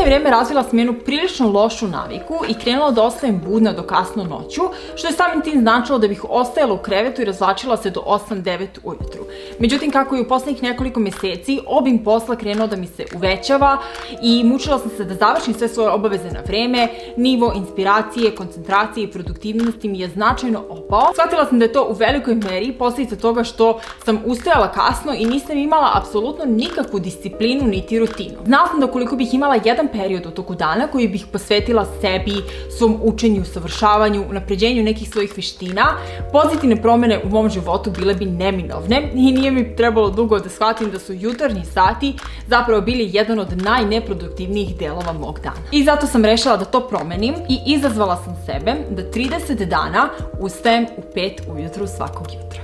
posljednje vrijeme razvila sam jednu prilično lošu naviku i krenula da ostajem budna do kasno noću, što je samim tim značilo da bih ostajala u krevetu i razvlačila se do 8-9 ujutru. Međutim, kako je u posljednjih nekoliko mjeseci obim posla krenuo da mi se uvećava i mučila sam se da završim sve svoje obaveze na vreme, nivo inspiracije, koncentracije i produktivnosti mi je značajno opao. Shvatila sam da je to u velikoj meri posljedica toga što sam ustajala kasno i nisam imala apsolutno nikakvu disciplinu niti rutinu. Znala sam da ukoliko bih imala jedan period u toku dana koji bih posvetila sebi, svom učenju, usavršavanju, unapređenju nekih svojih vještina, pozitivne promjene u mom životu bile bi neminovne i nije mi trebalo dugo da shvatim da su jutarnji sati zapravo bili jedan od najneproduktivnijih delova mog dana. I zato sam rešila da to promenim i izazvala sam sebe da 30 dana ustajem u 5 ujutru svakog jutra.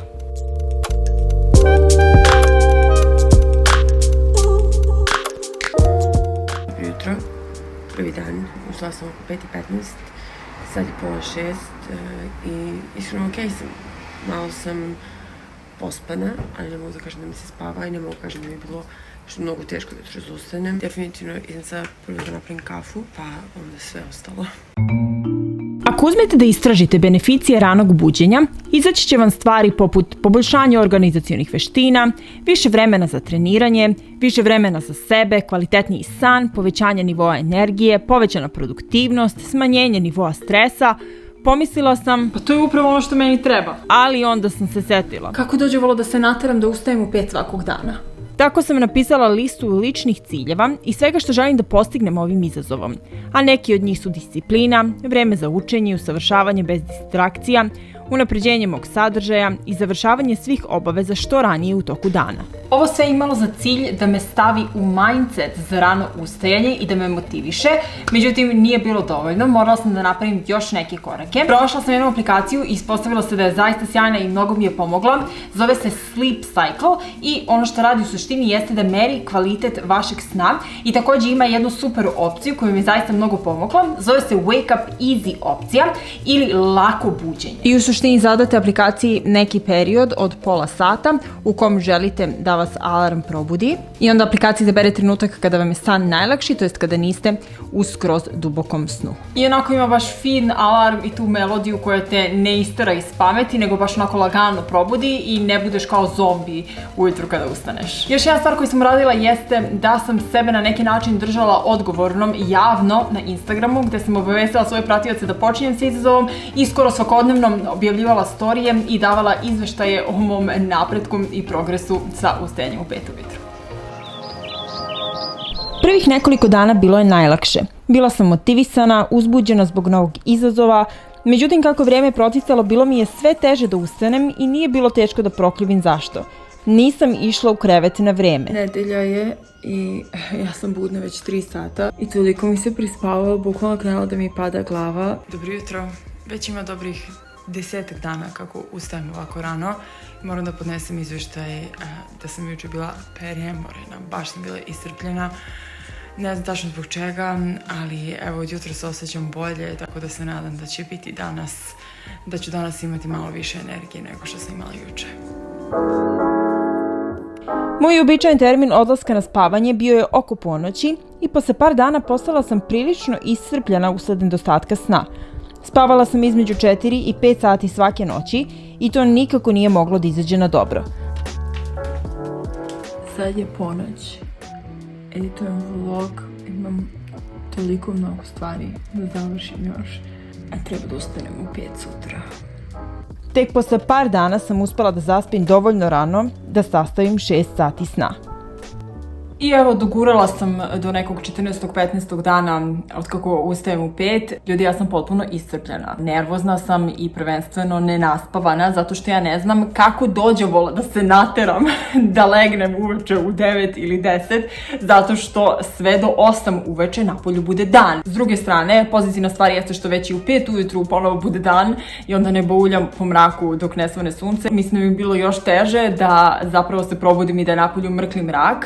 Jutro, prvi dan, ušla sam oko 5:15, sad je pola 6 i iskreno okej sam. Malo sam pospana, ali ne mogu da kažem da mi se spava i ne mogu da kažem da mi je bilo što mnogo teško jutro da ustanem. Definitivno idem sad prvo da napravim kafu, pa onda sve ostalo. Ako uzmete da istražite beneficije ranog buđenja, izaći će vam stvari poput poboljšanja organizacionih veština, više vremena za treniranje, više vremena za sebe, kvalitetniji san, povećanje nivoa energije, povećana produktivnost, smanjenje nivoa stresa. Pomislila sam, pa to je upravo ono što meni treba. Ali onda sam se setila, kako dođe volo da se nateram da ustajem u 5 svakog dana. Tako sam napisala listu ličnih ciljeva i svega što želim da postignem ovim izazovom, a neki od njih su disciplina, vreme za učenje i usavršavanje bez distrakcija, unapređenje mog sadržaja i završavanje svih obaveza što ranije u toku dana. Ovo sve je imalo za cilj da me stavi u mindset za rano ustajanje i da me motiviše, međutim nije bilo dovoljno, morala sam da napravim još neke korake. Prošla sam jednu aplikaciju i ispostavila se da je zaista sjajna i mnogo mi je pomogla. Zove se Sleep Cycle i ono što radi u suštini jeste da meri kvalitet vašeg sna i također ima jednu super opciju koju mi je zaista mnogo pomogla. Zove se Wake Up Easy opcija ili lako buđenje. I u suštini zadate aplikaciji neki period od pola sata u kom želite da vas alarm probudi i onda aplikaciji izabere trenutak kada vam je san najlakši, to jest kada niste u skroz dubokom snu. I onako ima baš fin alarm i tu melodiju koja te ne istera iz pameti, nego baš onako lagano probudi i ne budeš kao zombi ujutru kada ustaneš. Još jedna stvar koju sam radila jeste da sam sebe na neki način držala odgovornom javno na Instagramu, gde sam obavestila svoje pratioce da počinjem sa izazovom i skoro svakodnevno objavljivala storije i davala izveštaje o mom napretku i progresu sa ustajanjem u 5 ujutru. Prvih nekoliko dana bilo je najlakše. Bila sam motivisana, uzbuđena zbog novog izazova, međutim kako vrijeme proticalo bilo mi je sve teže da ustanem i nije bilo teško da prokljuvim zašto. Nisam išla u krevet na vrijeme. Nedelja je i ja sam budna već 3 sata i toliko mi se prispavalo, bukvalno krenula da mi pada glava. Dobro jutro, već ima dobrih 10 dana kako ustajem ovako rano. Moram da podnesem izvještaj da sam jučer bila premorena, baš sam bila iscrpljena. Ne znam tačno zbog čega, ali evo od jutra se osjećam bolje, tako da se nadam da će biti danas, da ću danas imati malo više energije nego što sam imala juče. Moj uobičajen termin odlaska na spavanje bio je oko ponoći i posle par dana postala sam prilično iscrpljena usled nedostatka sna. Spavala sam između 4 i 5 sati svake noći i to nikako nije moglo da izađe na dobro. Sad je ponoć. Editujem vlog, imam toliko mnogo stvari da završim još, a treba da ustanem u 5 sutra. Tek posle par dana sam uspela da zaspim dovoljno rano da sastavim 6 sati sna. I evo, dogurala sam do nekog 14. 15. dana od kako ustajem u 5. Ljudi, ja sam potpuno iscrpljena. Nervozna sam i prvenstveno nenaspavana, zato što ja ne znam kako dođe vola da se nateram da legnem uveče u 9 ili 10, zato što sve do 8 uveče napolju bude dan. S druge strane, pozitivna stvar jeste što već i u 5 ujutru ponovo bude dan i onda ne bauljam po mraku dok ne svane sunce. Mislim da bi bilo još teže da zapravo se probudim i da je napolju mrkli mrak.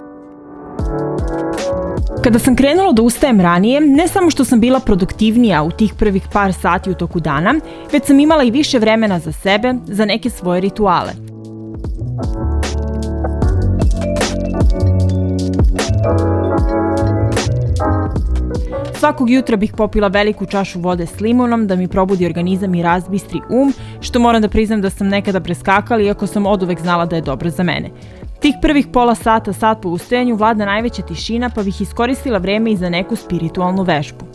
Kada sam krenula da ustajem ranije, ne samo što sam bila produktivnija u tih prvih par sati u toku dana, već sam imala i više vremena za sebe, za neke svoje rituale. Svakog jutra bih popila veliku čašu vode s limunom da mi probudi organizam i razbistri što moram da priznam da sam nekada preskakala iako sam oduvek znala da je dobro za mene. Tih prvih pola sata, sat po ustajanju vlada najveća tišina pa bih iskoristila vreme i za neku spiritualnu vežbu.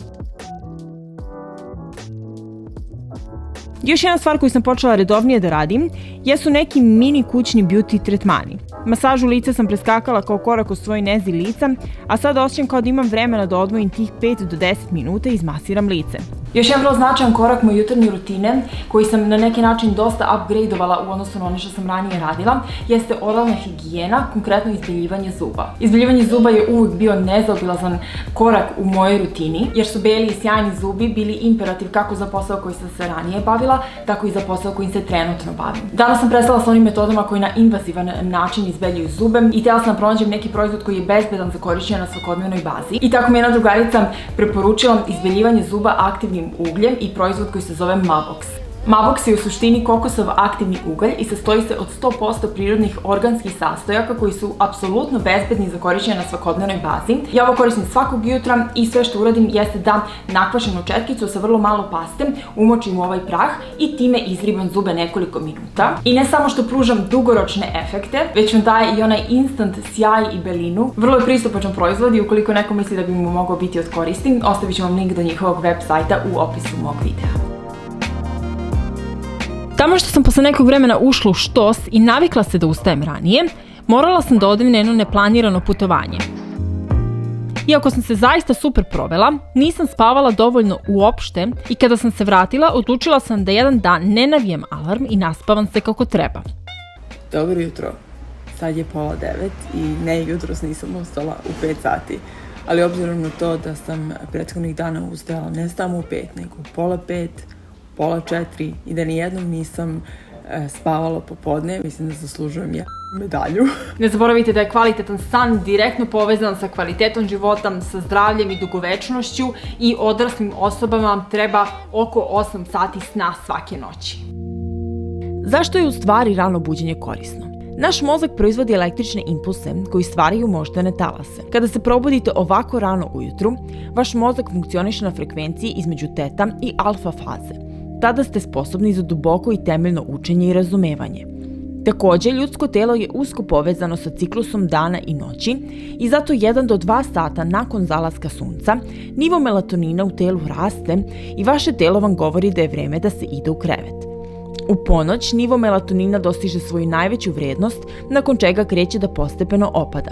Još jedna stvar koju sam počela redovnije da radim jesu neki mini kućni beauty tretmani. Masažu lica sam preskakala kao korak u svoj nezi lica, a sad osjećam kao da imam vremena da odvojim tih 5 do 10 minuta i izmasiram lice. Još jedan vrlo značajan korak moje jutarnje rutine, koji sam na neki način dosta upgradeovala u odnosu na ono što sam ranije radila, jeste oralna higijena, konkretno izbeljivanje zuba. Izbeljivanje zuba je uvijek bio nezaobilazan korak u mojoj rutini, jer su beli i sjajni zubi bili imperativ kako za posao koji sam se ranije bavila, tako i za posao kojim se trenutno bavim. Danas sam prestala sa onim metodama koji na invazivan način izbeljuju zube i htjela sam da pronađem neki proizvod koji je bezbedan za korišćenje na svakodnevnoj bazi. I tako mi jedna drugarica preporučila izbeljivanje zuba aktivnim ugljem i proizvod koji se zove Mavox. Mavox je u suštini kokosov aktivni ugalj i sastoji se od 100% prirodnih organskih sastojaka koji su apsolutno bezbedni za korišćenje na svakodnevnoj bazi. Ja ovo koristim svakog jutra i sve što uradim jeste da nakvašenu četkicu sa vrlo malo paste umočim u ovaj prah i time izribam zube nekoliko minuta. I ne samo što pružam dugoročne efekte, već vam daje i onaj instant sjaj i belinu. Vrlo je pristupačan proizvod i ukoliko neko misli da bi mu mogao biti od koristi, ostavit ću vam link do njihovog web sajta u opisu mog videa. Tamo što sam posle nekog vremena ušla u štos i navikla se da ustajem ranije, morala sam da odem na jedno neplanirano putovanje. Iako sam se zaista super provela, nisam spavala dovoljno uopšte i kada sam se vratila, odlučila sam da jedan dan ne navijem alarm i naspavam se kako treba. Dobro jutro, sad je 8:30 i ne, jutros nisam ustala u 5 sati. Ali obzirom na to da sam prethodnih dana ustajala ne samo u 5, nego u 3:30, 3:30 i da nijednom nisam spavala popodne, mislim da zaslužujem medalju. Ne zaboravite da je kvalitetan san direktno povezan sa kvalitetom života, sa zdravljem i dugovečnošću i odraslim osobama treba oko 8 sati sna svake noći. Zašto je u stvari rano buđenje korisno? Naš mozak proizvodi električne impulse koji stvaraju moždane talase. Kada se probudite ovako rano ujutru, vaš mozak funkcioniše na frekvenciji između teta i alfa faze. Tada ste sposobni za duboko i temeljno učenje i razumevanje. Također, ljudsko telo je usko povezano sa ciklusom dana i noći i zato 1 do 2 sata nakon zalaska sunca nivo melatonina u telu raste i vaše telo vam govori da je vreme da se ide u krevet. U ponoć nivo melatonina dostiže svoju najveću vrednost, nakon čega kreće da postepeno opada.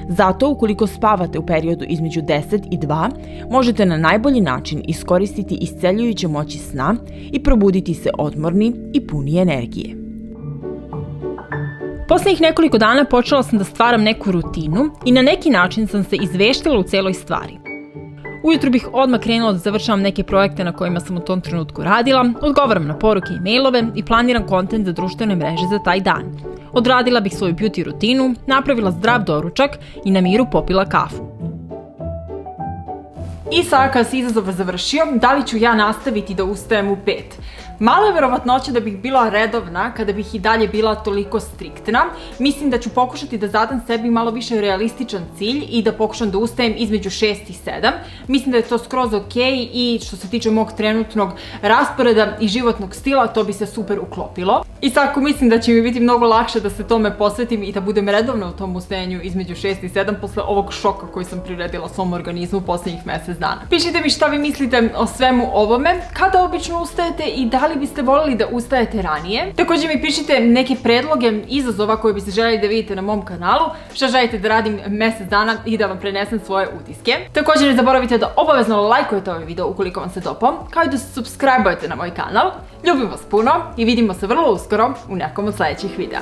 Zato, ukoliko spavate u periodu između 10 i 2, možete na najbolji način iskoristiti isceljujuće moći sna i probuditi se odmorni i puni energije. Posljednjih nekoliko dana počela sam da stvaram neku rutinu i na neki način sam se izveštila u celoj stvari. Ujutro bih odmah krenula da završavam neke projekte na kojima sam u tom trenutku radila, odgovaram na poruke i mailove i planiram kontent za društvene mreže za taj dan. Odradila bih svoju beauty rutinu, napravila zdrav doručak i na miru popila kafu. I sada kada se izazov završio, da li ću ja nastaviti da ustajem u 5? Malo je verovatnoća da bih bila redovna kada bih i dalje bila toliko striktna. Mislim da ću pokušati da zadam sebi malo više realističan cilj i da pokušam da ustajem između 6 i 7. Mislim da je to skroz ok i što se tiče mog trenutnog rasporeda i životnog stila, to bi se super uklopilo. I svako mislim da će mi biti mnogo lakše da se tome posvetim i da budem redovna u tom ustajanju između 6 i 7 posle ovog šoka koji sam priredila svom organizmu poslednjih mesec dana. Pišite mi šta vi mislite o svemu ovome, kada obično ustajete i da li biste voljeli da ustajete ranije. Također mi pišite neke predloge izazova koje biste željeli da vidite na mom kanalu, šta želite da radim mesec dana i da vam prenesem svoje utiske. Također ne zaboravite da obavezno lajkujete ovaj video ukoliko vam se dopao, kao i da se subscribe-ujete na moj kanal. Ljubim vas puno i vidimo se vrlo uskoro u nekom od sljedećih videa.